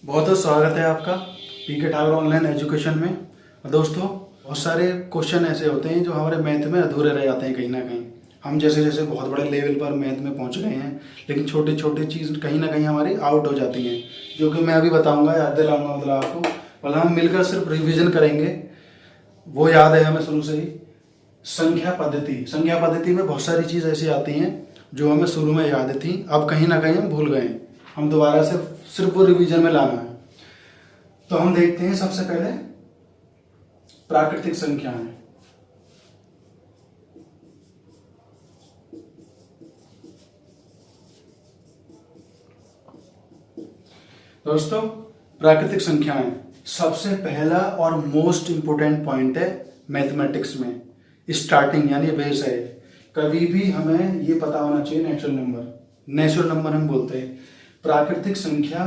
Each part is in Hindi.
बहुत बहुत स्वागत है आपका पीके ठाकुर ऑनलाइन एजुकेशन में। और दोस्तों, बहुत सारे क्वेश्चन ऐसे होते हैं जो हमारे मैथ में अधूरे रह जाते हैं कहीं ना कहीं। हम जैसे जैसे बहुत बड़े लेवल पर मैथ में पहुंच गए हैं, लेकिन छोटी छोटी चीज़ कहीं ना कहीं हमारी आउट हो जाती हैं, जो कि मैं अभी बताऊंगा, याद दिलाऊंगा मतलब आपको। मतलब हम मिलकर सिर्फ रिविजन करेंगे, वो याद है हमें शुरू से ही। संख्या पद्धति में बहुत सारी चीज़ ऐसी आती हैं जो हमें शुरू में याद थी, अब कहीं ना कहीं हम भूल गए हैं। हम दोबारा से सिर्फ वो रिवीजन में लाना है। तो हम देखते हैं सबसे पहले प्राकृतिक संख्याएं। दोस्तों, प्राकृतिक संख्याएं सबसे पहला और मोस्ट इंपोर्टेंट पॉइंट है मैथमेटिक्स में। स्टार्टिंग यानी बेस है। कभी भी हमें ये पता होना चाहिए नेचुरल नंबर हम बोलते हैं। प्राकृतिक संख्या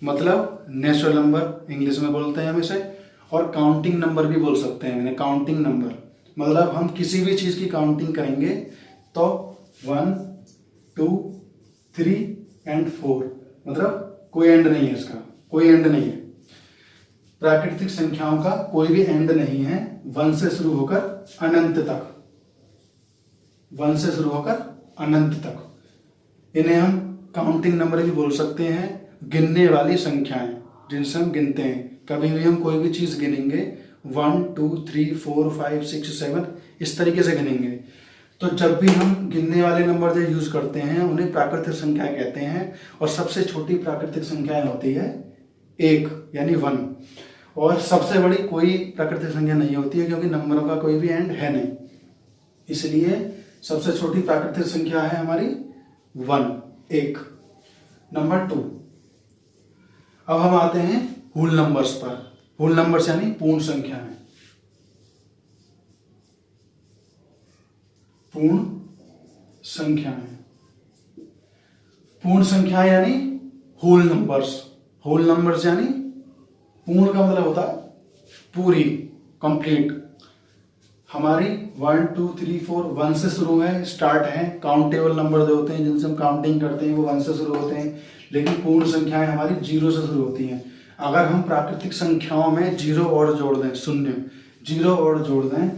मतलब नेचुरल नंबर इंग्लिश में बोलते हैं हम इसे, और काउंटिंग नंबर भी बोल सकते हैं। मैंने काउंटिंग नंबर मतलब हम किसी भी चीज़ की काउंटिंग करेंगे तो 1, 2, 3 एंड 4, मतलब कोई एंड नहीं है, इसका कोई एंड नहीं है। प्राकृतिक संख्याओं का कोई भी एंड नहीं है। 1 से शुरू होकर अनंत तक, 1 से शुरू होकर अनंत तक। इन्हें हम काउंटिंग नंबर भी बोल सकते हैं, गिनने वाली संख्याएं जिनसे हम गिनते हैं। कभी भी हम कोई भी चीज़ गिनेंगे 1, 2, 3, 4, 5, 6, 7 इस तरीके से गिनेंगे। तो जब भी हम गिनने वाले नंबर जो यूज करते हैं उन्हें प्राकृतिक संख्या कहते हैं। और सबसे छोटी प्राकृतिक संख्या होती है 1 यानी 1। और सबसे बड़ी कोई प्राकृतिक संख्या नहीं होती है, क्योंकि नंबरों का कोई भी एंड है नहीं। इसलिए सबसे छोटी प्राकृतिक संख्या है हमारी 1। नंबर 2। अब हम आते हैं होल नंबर्स पर। होल नंबर्स यानी पूर्ण संख्याएं। पूर्ण संख्याएं यानी होल नंबर्स। होल नंबर्स यानी पूर्ण का मतलब होता है पूरी, कंप्लीट। हमारी 1, 2, 3, 4 1 से शुरू है, स्टार्ट है। काउंटेबल नंबर जो होते हैं जिनसे हम काउंटिंग करते हैं वो 1 से शुरू होते हैं, लेकिन पूर्ण संख्याएं हमारी 0 से शुरू होती हैं। अगर हम प्राकृतिक संख्याओं में 0 और जोड़ दें, 0 और जोड़ दें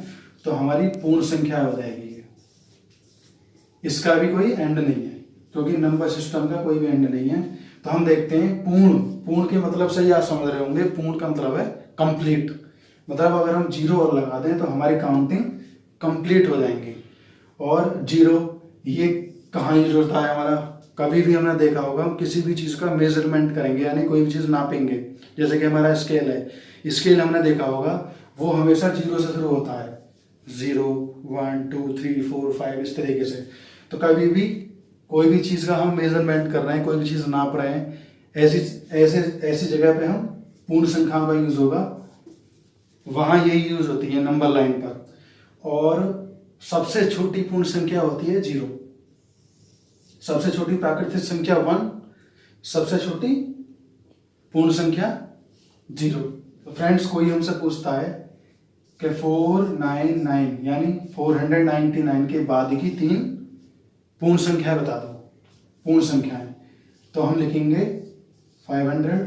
तो हमारी पूर्ण संख्या हो जाएगी। इसका भी कोई एंड नहीं है, क्योंकि नंबर सिस्टम का कोई भी एंड नहीं है। तो हम देखते हैं पूर्ण के मतलब से आप समझ रहे होंगे। पूर्ण का मतलब है कंप्लीट। मतलब अगर हम 0 और लगा दें तो हमारी काउंटिंग कंप्लीट हो जाएंगी। और 0 ये कहाँ यूज होता है हमारा? कभी भी हमने देखा होगा, हम किसी भी चीज़ का मेजरमेंट करेंगे यानी कोई भी चीज़ नापेंगे, जैसे कि हमारा स्केल है। स्केल हमने देखा होगा वो हमेशा 0 से शुरू होता है। 0, 1, 2, 3, 4, 5 इस तरीके से। तो कभी भी कोई भी चीज़ का हम मेजरमेंट कर रहे हैं, कोई भी चीज़ नाप रहे हैं, ऐसी जगह पे हम पूर्ण संख्या का यूज होगा। वहाँ यही यूज होती है नंबर लाइन पर। और सबसे छोटी पूर्ण संख्या होती है 0। सबसे छोटी प्राकृतिक संख्या 1, सबसे छोटी पूर्ण संख्या 0। तो फ्रेंड्स, कोई हमसे पूछता है कि 499 यानी 499 के बाद की 3 पूर्ण संख्या बता दो। पूर्ण संख्याएं तो हम लिखेंगे 500,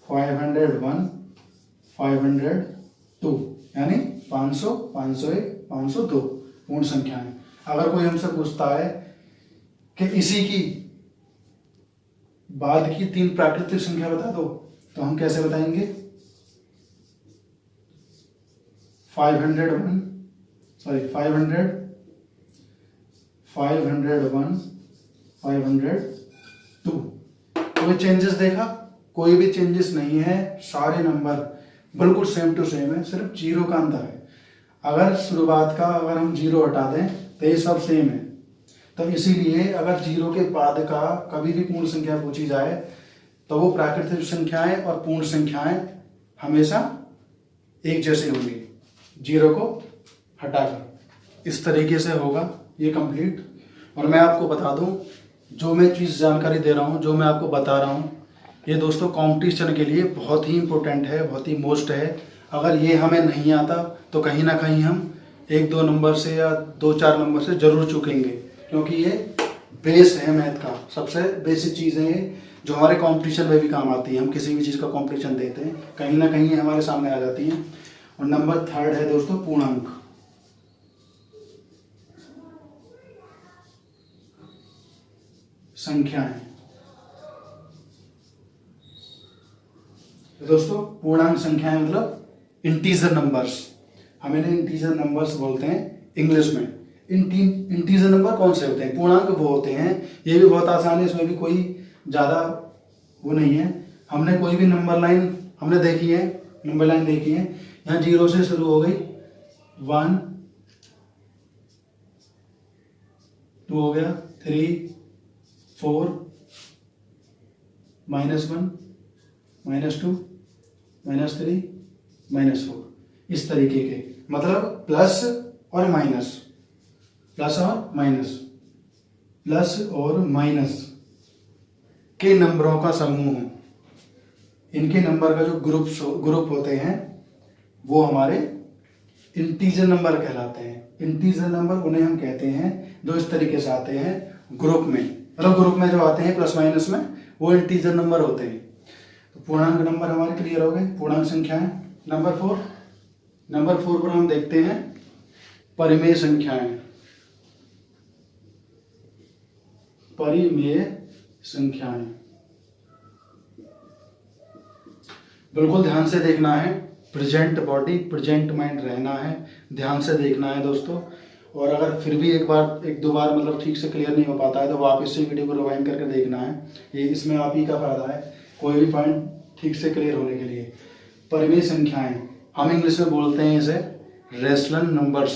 501, 502 यानी 500, 501, 502 पूर्ण संख्याएं। अगर कोई हमसे पूछता है कि इसी की बाद की 3 प्राकृतिक संख्या बता दो, तो हम कैसे बताएंगे? 501, 502। कोई चेंजेस देखा? कोई भी चेंजेस नहीं है। सारे नंबर बिल्कुल सेम टू सेम है, सिर्फ 0 का अंतर है। अगर शुरुआत का अगर हम 0 हटा दें तो ये सब सेम है। तो इसीलिए अगर 0 के बाद का कभी भी पूर्ण संख्या पूछी जाए तो वो प्राकृतिक संख्याएं और पूर्ण संख्याएं हमेशा एक जैसे होंगी, 0 को हटाकर। इस तरीके से होगा ये कंप्लीट। और मैं आपको बता दूं, जो मैं चीज़ जानकारी दे रहा हूं, जो मैं आपको बता रहा हूं, ये दोस्तों कंपटीशन के लिए बहुत ही इंपॉर्टेंट है, बहुत ही मोस्ट है। अगर ये हमें नहीं आता तो कहीं ना कहीं हम 1-2 नंबर से या 2-4 नंबर से जरूर चूकेंगे, क्योंकि ये बेस है मैथ का, सबसे बेसिक चीज़ है ये। जो हमारे कंपटीशन में भी काम आती है। हम किसी भी चीज़ का कंपटीशन देते हैं, कहीं ना कहीं ये हमारे सामने आ जाती हैं। और नंबर थर्ड है दोस्तों पूर्णांक। संख्याएं। तो दोस्तों पूर्णांक संख्याएं मतलब इंटीजर नंबर्स, हम इन्हें इंटीजर नंबर्स बोलते हैं इंग्लिश में। इंटीजर नंबर कौन से होते हैं? पूर्णांक वो होते हैं, ये भी बहुत आसान है, इसमें भी कोई ज़्यादा वो नहीं है। हमने कोई भी नंबर लाइन हमने देखी है, नंबर लाइन देखी है, यहाँ 0 से शुरू हो गई, 1 2 हो गया, 3 4 -1 -2 -3 -4, इस तरीके के, मतलब प्लस और माइनस, प्लस और माइनस, प्लस और माइनस के नंबरों का समूह। इनके नंबर का जो ग्रुप होते हैं वो हमारे इंटीजर नंबर कहलाते हैं। इंटीजर नंबर उन्हें हम कहते हैं जो इस तरीके से आते हैं ग्रुप में, मतलब ग्रुप में जो आते हैं प्लस माइनस में, वो इंटीजर नंबर होते हैं। तो पूर्णांक नंबर हमारे क्लियर हो गए, पूर्णांक संख्याएं। नंबर 4 पर हम देखते हैं परिमेय संख्याएं। परिमेय संख्याएं बिल्कुल ध्यान से देखना है, प्रेजेंट बॉडी प्रेजेंट माइंड रहना है, ध्यान से देखना है दोस्तों। और अगर फिर भी एक दो बार मतलब ठीक से क्लियर नहीं हो पाता है तो वापस से वीडियो को रिवाइंड करके देखना है। ये इसमें आप ही का फायदा है, कोई भी पॉइंट ठीक से क्लियर होने के लिए। परिमेय संख्याएं हम इंग्लिश में बोलते हैं इसे रेशनल नंबर्स।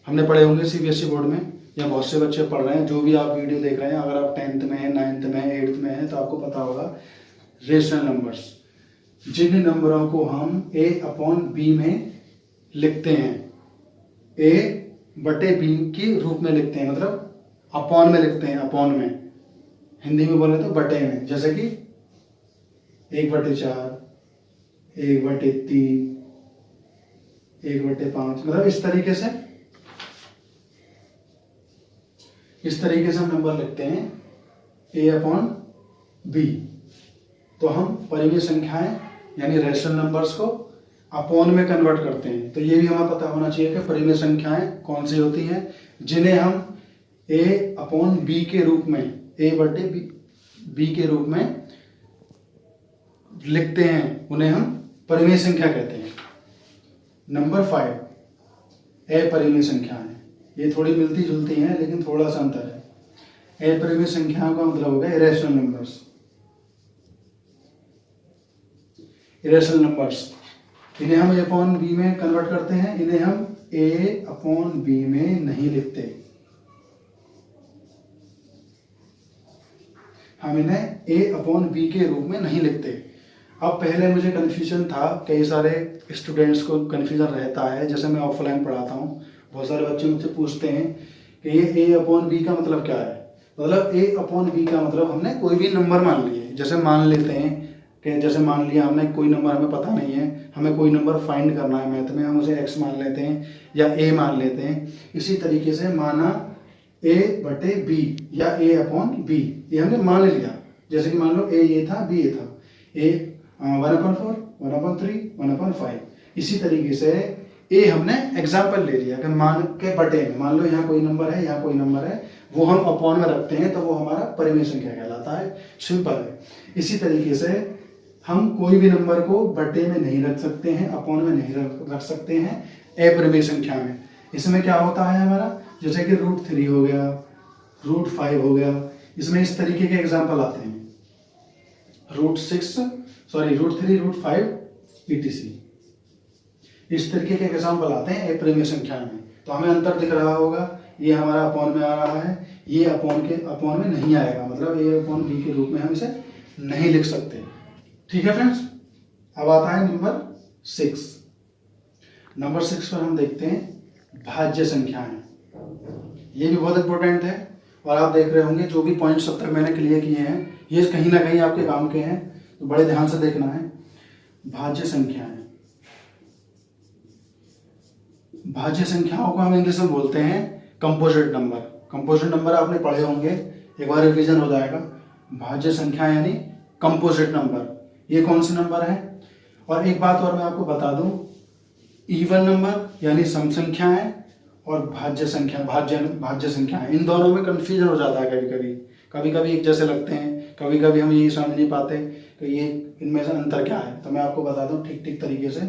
हमने पढ़े होंगे सीबीएसई बोर्ड में, या बहुत से बच्चे पढ़ रहे हैं, जो भी आप वीडियो देख रहे हैं, अगर आप 10th में है, 9th में है, 8th में है, तो आपको पता होगा रेशनल नंबर्स, जिन नंबरों को हम a/b में लिखते हैं, a/b के रूप में लिखते हैं, मतलब अपॉन में लिखते हैं, अपॉन में हिंदी में बोले तो बटे में, जैसे कि 1/4, 1/3, 1/5, मतलब इस तरीके से हम नंबर लिखते हैं a/b। तो हम परिमेय संख्याएं यानी रेशनल नंबर्स को अपॉन में कन्वर्ट करते हैं। तो ये भी हमें पता होना चाहिए कि परिमेय संख्याएं कौन सी होती हैं, जिन्हें हम a/b के रूप में, a/b के रूप में लिखते हैं, उन्हें हम परिमेय संख्या कहते हैं। नंबर 5 अपरिमेय संख्याएं। ये थोड़ी मिलती जुलती हैं लेकिन थोड़ा सा अंतर है। अपरिमेय संख्याओं का मतलब हो गया इरेशनल नंबर्स। इरेशनल नंबर्स, इन्हें हम a/b में कन्वर्ट करते हैं, इन्हें हम a/b में नहीं लिखते, हम इन्हें a/b के रूप में नहीं लिखते। अब पहले मुझे कन्फ्यूजन था, कई सारे स्टूडेंट्स को कन्फ्यूजन रहता है, जैसे मैं ऑफलाइन पढ़ाता हूँ, बहुत सारे बच्चे मुझसे पूछते हैं कि ये a/b का मतलब क्या है। मतलब a/b का मतलब हमने कोई भी नंबर मान लिए, जैसे मान लेते हैं कि जैसे मान लिया हमने कोई नंबर, हमें पता नहीं है, हमें कोई नंबर फाइंड करना है मैथ में, हम उसे x मान लेते हैं या a मान लेते हैं। इसी तरीके से माना a/b या a/b, ये हमने मान लिया। जैसे कि मान लो a ये था, b ये था, a 1/4, 1/3, 1/5। इसी तरीके से a हमने एग्जाम्पल ले लिया कि मान के बटे में, मान लो यहाँ कोई नंबर है, यहाँ कोई नंबर है, वो हम अपॉन में रखते हैं तो वो हमारा परिमेय संख्या कहलाता है। सिंपल है। इसी तरीके से हम कोई भी नंबर को बटे में नहीं रख सकते हैं, अपॉन में नहीं रख सकते हैं अपरिमेय संख्या में। इसमें क्या होता है हमारा, जैसे कि √3 हो गया, √5 हो गया, इसमें इस तरीके के एग्जाम्पल आते हैं, √3, √5 etc। इस तरीके के एग्जाम्पल आते हैं अपरिमेय संख्या में। तो हमें अंतर दिख रहा होगा, ये हमारा अपॉन में आ रहा है, ये अपॉन में नहीं आएगा, मतलब a/b के रूप में हम इसे नहीं लिख सकते। ठीक है फ्रेंड्स। अब आता है नंबर 6। नंबर 6 पर हम देखते हैं भाज्य संख्याएं। ये भी बहुत इंपॉर्टेंट है, और आप देख रहे होंगे जो भी पॉइंट्स अब तक मैंने क्लियर किए हैं, ये कहीं ना कहीं आपके काम के हैं, तो बड़े ध्यान से देखना है। भाज्य संख्याएं, भाज्य संख्याओं को हम इंग्लिश में बोलते हैं कंपोजिट नंबर। कंपोजिट नंबर आपने पढ़े होंगे, एक बार रिवीजन हो जाएगा। भाज्य संख्या यानी कंपोजिट नंबर, ये कौन से नंबर है। और एक बात और मैं आपको बता दूं, इवन नंबर यानी सम संख्याएं और भाज्य संख्याएं, इन दोनों में कंफ्यूजन हो जाता है। कभी कभी एक जैसे लगते हैं, कभी कभी हम यही समझ नहीं पाते कि ये इनमें से अंतर क्या है। तो मैं आपको बता दूं ठीक तरीके से,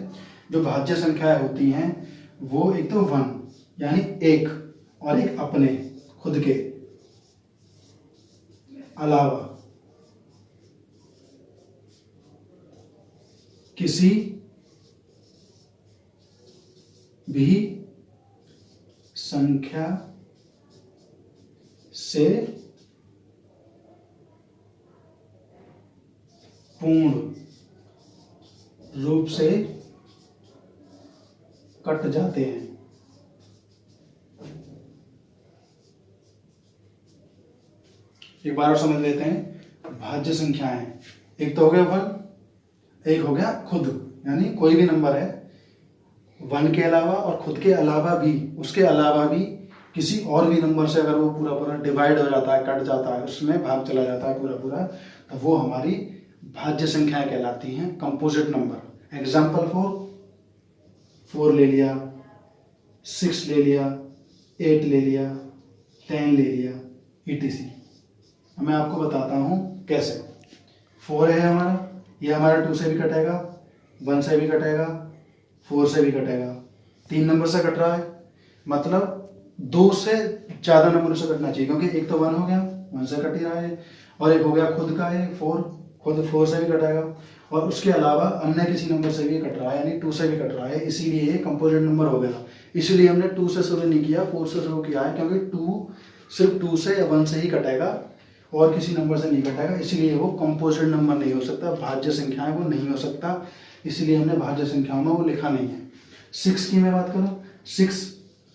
जो भाज्य संख्याएं होती हैं वो एक तो 1 यानी एक, और एक अपने खुद के अलावा किसी भी संख्या से पूर्ण रूप से कट जाते हैं। एक बार और समझ लेते हैं। भाज्य संख्याएं, एक तो हो गया 1, एक हो गया खुद, यानी कोई भी नंबर है 1 के अलावा और खुद के अलावा भी, उसके अलावा भी किसी और भी नंबर से अगर वो पूरा डिवाइड हो जाता है, कट जाता है, उसमें भाग चला जाता है पूरा, तो वो हमारी भाज्य संख्याएं कहलाती हैं, कंपोजिट नंबर। एग्जाम्पल 4 ले लिया, 6 ले लिया, 8 ले लिया, 10 ले लिया, etc। मैं आपको बताता हूं कैसे। 4 है हमारा, ये हमारा 2 से भी कटेगा, 1 से भी कटेगा, 4 से भी कटेगा, 3 नंबर से कट रहा है, मतलब 2 से ज़्यादा नंबरों से कटना चाहिए, क्योंकि एक तो 1 हो गया, 1 से कट ही रहा है, और एक हो गया खुद का है 4, खुद 4 से भी कटेगा, और उसके अलावा अन्य किसी नंबर से भी कट रहा है, यानी 2 से भी कट रहा है, इसीलिए ये कंपोजिट नंबर हो गया। इसीलिए हमने 2 से शुरू नहीं किया, 4 से शुरू किया है, क्योंकि 2 सिर्फ 2 से या 1 से ही कटेगा और किसी नंबर से नहीं कटेगा, इसलिए वो कंपोजिट नंबर नहीं हो सकता, भाज्य संख्याएं वो नहीं हो सकता, इसलिए हमने भाज्य संख्याओं में वो लिखा नहीं है। 6 की मैं बात करूं, 6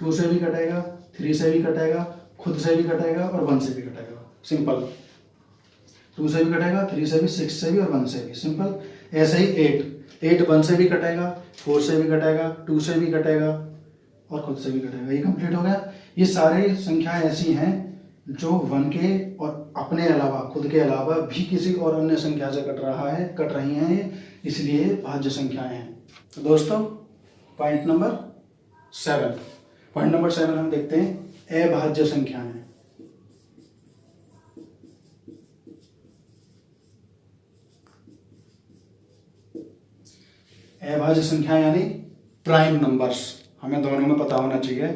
2 से भी कटेगा, 3 से भी कटेगा, खुद से भी कटेगा और 1 से भी कटेगा, सिंपल। 2 से भी कटेगा, 3 से भी, 6 से भी और 1 से भी, सिंपल। ऐसे ही 8 1 से भी कटेगा, 4 से भी कटेगा, 2 से भी कटेगा और खुद से भी कटेगा। ये कंप्लीट हो गया। ये सारे संख्याएं ऐसी हैं जो 1 के और अपने अलावा, खुद के अलावा भी किसी और अन्य संख्या से कट रही हैं, ये इसलिए भाज्य संख्याएं हैं। तो दोस्तों पॉइंट नंबर 7 हम देखते हैं अभाज्य संख्याएं। अभाज्य संख्याएं यानी प्राइम नंबर्स, हमें दोनों में पता होना चाहिए।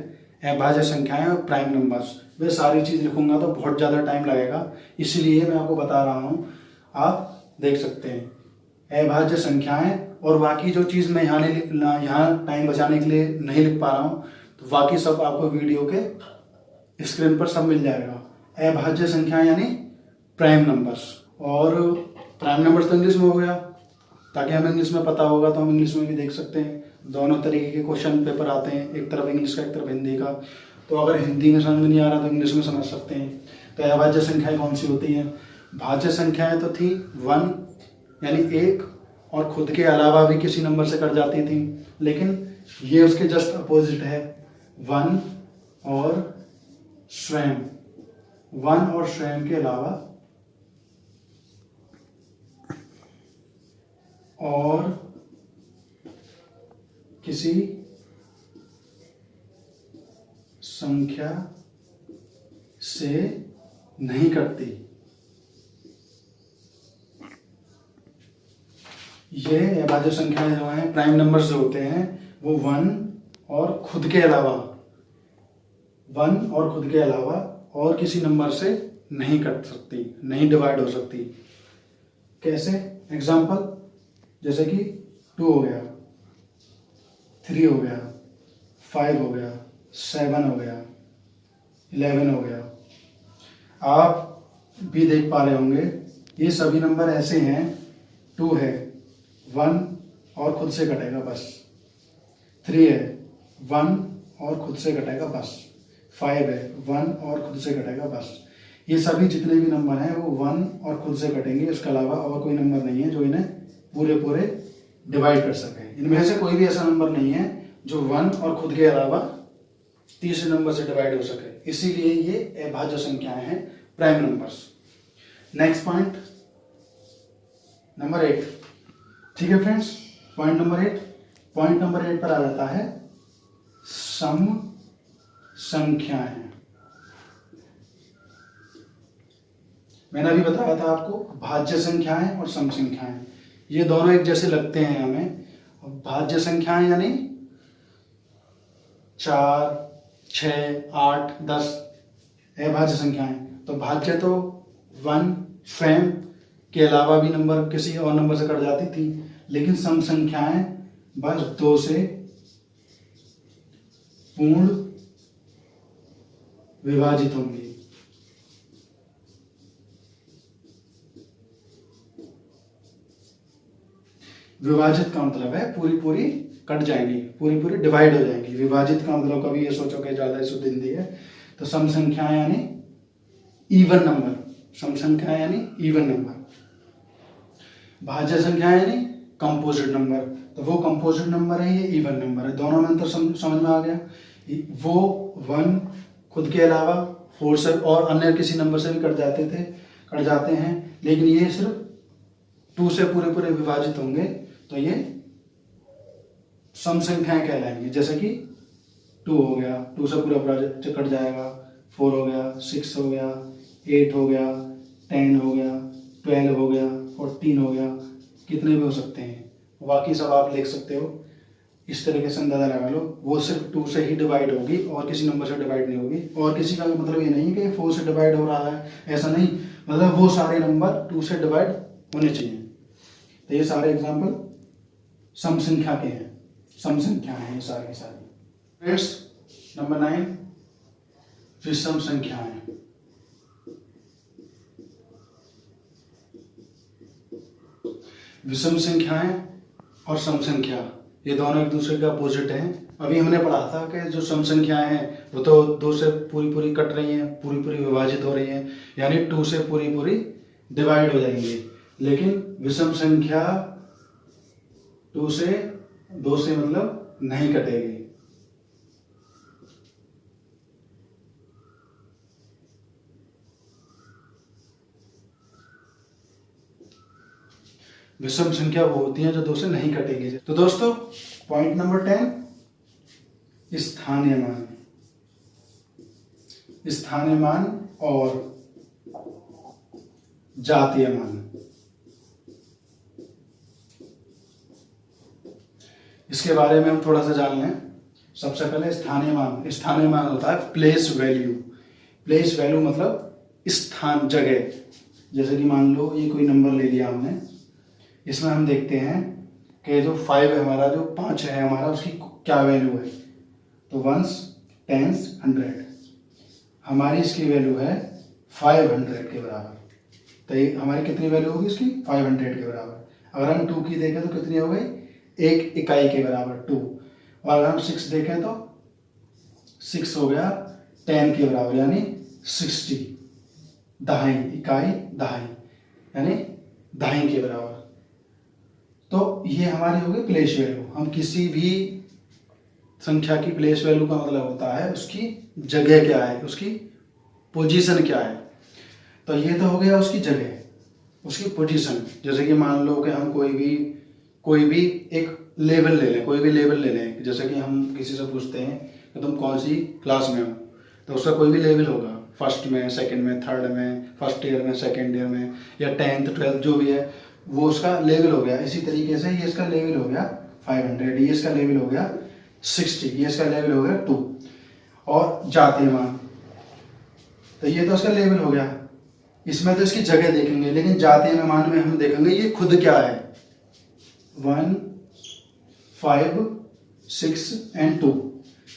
अभाज्य संख्याएं और प्राइम नंबर्स, वे सारी चीज लिखूंगा तो बहुत ज़्यादा टाइम लगेगा, इसलिए मैं आपको बता रहा हूं, आप देख सकते हैं अभाज्य संख्याएं। और बाकी जो चीज़ मैं यहाँ टाइम बचाने के लिए नहीं लिख पा रहा हूँ, तो बाकी सब आपको वीडियो के स्क्रीन पर सब मिल जाएगा। अभाज्य संख्याएं यानी प्राइम नंबर्स, और प्राइम नंबर्स तो इंग्लिश में हो गया, ताकि हमें इंग्लिश में पता होगा तो हम इंग्लिश में भी देख सकते हैं। दोनों तरीके के क्वेश्चन पेपर आते हैं, एक तरफ इंग्लिश का, एक तरफ हिंदी का, तो अगर हिंदी में समझ में नहीं आ रहा तो इंग्लिश में समझ सकते हैं। तो अभाज्य संख्याएं कौन सी होती हैं? भाज्य संख्याएं तो थी 1 यानी एक, और खुद के अलावा भी किसी नंबर से कट जाती थी, लेकिन ये उसके जस्ट अपोजिट है, 1 और स्वयं के अलावा और किसी संख्या से नहीं कटती। ये अभाज्य संख्याएं जो हैं, प्राइम नंबर जो होते हैं, वो 1 और खुद के अलावा और किसी नंबर से नहीं कट सकती, नहीं डिवाइड हो सकती। कैसे? एग्जाम्पल जैसे कि 2 हो गया, 3 हो गया, 5 हो गया, 7 हो गया, 11 हो गया। आप भी देख पा रहे होंगे ये सभी नंबर ऐसे हैं। 2 है, 1 और खुद से कटेगा बस। 3 है, 1 और खुद से कटेगा बस। 5 है, 1 और खुद से कटेगा बस। ये सभी जितने भी नंबर हैं वो 1 और खुद से कटेंगे, इसके अलावा और कोई नंबर नहीं है जो इन्हें पूरे डिवाइड कर सके। इनमें से कोई भी ऐसा नंबर नहीं है जो 1 और खुद के अलावा तीसरे नंबर से डिवाइड हो सके, इसीलिए ये अभाज्य संख्याएं हैं, prime numbers. Next point number 8। ठीक है friends, point number 8। Point number 8 पर आ जाता है सम संख्याएं। मैंने अभी बताया था आपको भाज्य संख्याएं और सम संख्याएं, ये दोनों एक जैसे लगते हैं हमें। भाज्य संख्याएं यानी 4, 6, 8, 10 अभाज्य संख्याएं। तो भाज्य तो 1 स्वयं के अलावा भी नंबर किसी और नंबर से कट जाती थी, लेकिन सम संख्याएं बस 2 से पूर्ण विभाजित होंगी। विभाजित का मतलब है पूरी पूरी कट जाएंगी, पूरी पूरी डिवाइड हो जाएंगी। विभाजित का मतलब कभी ये सोचो कि ज्यादा शुद्ध हिंदी है, तो सम संख्याएं यानी इवन नंबर। सम संख्याएं यानी इवन नंबर। भाज्य संख्याएं यानी कंपोजिट नंबर। तो वो कंपोजिट नंबर है, ये इवन नंबर है। दोनों में अंतर समझ में आ गया। वो 1 खुद के अलावा 4 से और अन्य किसी नंबर से भी कट जाते हैं, लेकिन ये सिर्फ 2 से पूरे पूरे विभाजित होंगे, तो ये सम संख्याएं कहलाएंगी। जैसे कि 2 हो गया, 2 से पूरा कट जाएगा, 4 हो गया, 6 हो गया, 8 हो गया, 10 हो गया, 12 हो गया, 14 हो गया, कितने भी हो सकते हैं। बाकी सब आप लिख सकते हो, इस तरीके से अंदाजा लगा लो। वो सिर्फ 2 से ही डिवाइड होगी और किसी नंबर से डिवाइड नहीं होगी। और किसी का मतलब ये नहीं कि 4 से डिवाइड हो रहा है, ऐसा नहीं। मतलब वो सारे नंबर 2 से डिवाइड होने चाहिए। तो ये सारे एग्जाम्पल सम संख्या के हैं, सम संख्या हैं ये सारी की सारी। फ्रेंड्स नंबर 9 विषम संख्याएं। विषम संख्याएं और सम संख्या ये दोनों एक दूसरे के अपोजिट हैं। अभी हमने पढ़ा था कि जो सम संख्याएं हैं वो तो 2 से पूरी पूरी कट रही हैं, पूरी पूरी विभाजित हो रही हैं, यानी 2 से पूरी पूरी डिवाइड हो जाएंगी। लेकिन विषम संख्या 2 से मतलब नहीं कटेगी। विषम संख्या वो होती है जो 2 से नहीं कटेगी। तो दोस्तों पॉइंट नंबर 10 स्थानीय मान। स्थानीय मान और जातीय मान। इसके बारे में हम थोड़ा सा जान लें। सबसे पहले स्थानीय मान। स्थानीय मान होता है प्लेस वैल्यू। प्लेस वैल्यू मतलब स्थान, जगह। जैसे कि मान लो ये कोई नंबर ले लिया हमने, इसमें हम देखते हैं कि जो 5 है हमारा, जो 5 है हमारा, उसकी क्या वैल्यू है। तो 1s, 10s, 100 हमारी इसकी वैल्यू है 500 के बराबर। तो ये हमारी कितनी वैल्यू होगी इसकी? 500 के बराबर। अगर हम 2 की देखें तो कितनी हो गई? 1 इकाई के बराबर 2। और अगर हम 6 देखें तो 6 हो गया 10 के बराबर, यानी 60, दहाई, इकाई दहाई, यानी दहाई के बराबर। तो ये हमारी होगी प्लेस वैल्यू। हम किसी भी संख्या की प्लेस वैल्यू का मतलब होता है उसकी जगह क्या है, उसकी पोजीशन क्या है। तो ये तो हो गया उसकी जगह, उसकी पोजीशन। जैसे कि मान लो कि हम कोई भी एक लेवल ले लें, कोई भी लेवल ले लें। जैसे कि हम किसी से पूछते हैं कि तुम कौन सी क्लास में हो, तो उसका कोई भी लेवल होगा, फर्स्ट में, सेकंड में, थर्ड में, फर्स्ट ईयर में, सेकंड ईयर में, या 10th 12th जो भी है, वो उसका लेवल हो गया। इसी तरीके से ये इसका लेवल हो गया 500, ये इसका लेवल हो गया 60, ये इसका लेवल हो गया 2। और जातीय मान, तो ये तो इसका लेवल हो गया। इसमें तो इसकी जगह देखेंगे, लेकिन जातीय मान में हम देखेंगे ये खुद क्या है। 1, 5, 6 एंड 2।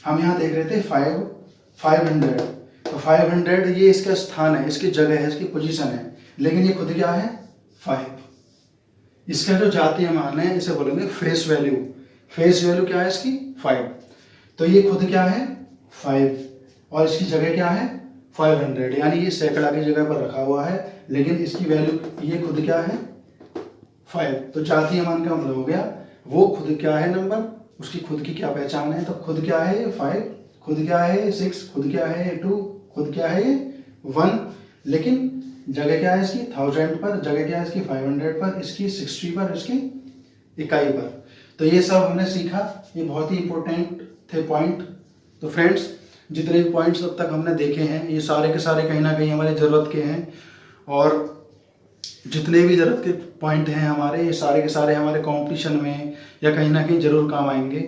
हम यहाँ देख रहे थे 500। तो 500 ये इसका स्थान है, इसकी जगह है, इसकी पोजीशन है। लेकिन ये खुद क्या है? 5। इसका जो जातीय मान है इसे बोलेंगे फेस वैल्यू। फेस वैल्यू क्या है इसकी? 5। तो ये खुद क्या है? 5। और इसकी जगह क्या है? 500, यानी ये सैकड़ा की जगह पर रखा हुआ है, लेकिन इसकी वैल्यू ये खुद क्या है? 5। तो जातीय मान का मतलब हो गया वो खुद क्या है नंबर, उसकी खुद की क्या पहचान है। तो खुद क्या है? 5। खुद क्या है? 6। खुद क्या है? 2। खुद क्या है? 1। लेकिन जगह क्या है इसकी 1000 पर, जगह क्या है इसकी 500 पर, इसकी 60 पर, इसकी इकाई पर। तो ये सब हमने सीखा, ये बहुत ही इंपॉर्टेंट थे पॉइंट। तो फ्रेंड्स, जितने भी पॉइंट्स अब तक हमने देखे हैं ये सारे के सारे कहीं ना कहीं हमारी ज़रूरत के हैं, और जितने भी ज़रूरत के पॉइंट हैं हमारे, ये सारे के सारे हमारे कंपटीशन में या कहीं ना कहीं ज़रूर काम आएंगे।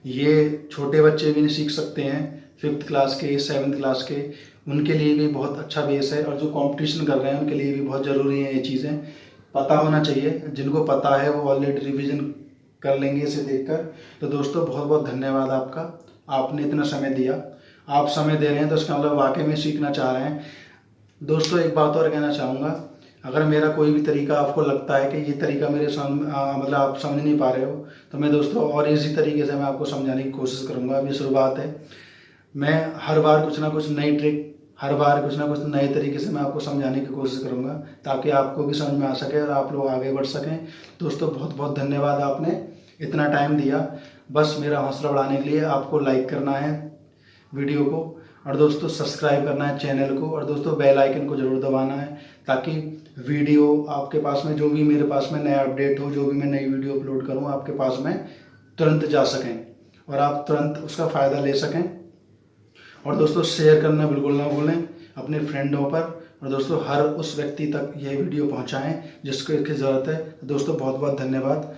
ये छोटे बच्चे भी सीख सकते हैं, 5th क्लास के, 7th क्लास के, उनके लिए भी बहुत अच्छा बेस है, और जो कंपटीशन कर रहे हैं उनके लिए भी बहुत ज़रूरी है। ये चीज़ें पता होना चाहिए, जिनको पता है वो ऑलरेडी रिवीजन कर लेंगे इसे देखकर। तो दोस्तों बहुत बहुत धन्यवाद आपका, आपने इतना समय दिया। आप समय दे रहे हैं तो इसका मतलब वाकई में सीखना चाह रहे हैं। दोस्तों एक बात और कहना चाहूँगा, अगर मेरा कोई भी तरीका आपको लगता है कि ये तरीका मेरे मतलब आप समझ नहीं पा रहे हो, तो मैं दोस्तों और इसी तरीके से मैं आपको समझाने की कोशिश करूँगा। अभी शुरुआत है, मैं हर बार कुछ ना कुछ नई ट्रिक, हर बार कुछ ना कुछ नए तरीके से मैं आपको समझाने की कोशिश करूँगा, ताकि आपको भी समझ में आ सके और आप लोग आगे बढ़ सकें। दोस्तों बहुत बहुत धन्यवाद, आपने इतना टाइम दिया। बस मेरा हौसला बढ़ाने के लिए आपको लाइक करना है वीडियो को, और दोस्तों सब्सक्राइब करना है चैनल को, और दोस्तों बेल आइकन को ज़रूर दबाना है, ताकि वीडियो आपके पास में, जो भी मेरे पास में नया अपडेट हो, जो भी मैं नई वीडियो अपलोड करूँ, आपके पास में तुरंत जा सकें और आप तुरंत उसका फ़ायदा ले सकें। और दोस्तों शेयर करना बिल्कुल ना भूलें अपने फ्रेंडों पर, और दोस्तों हर उस व्यक्ति तक यह वीडियो पहुंचाएं जिसको इसकी ज़रूरत है। दोस्तों बहुत बहुत धन्यवाद।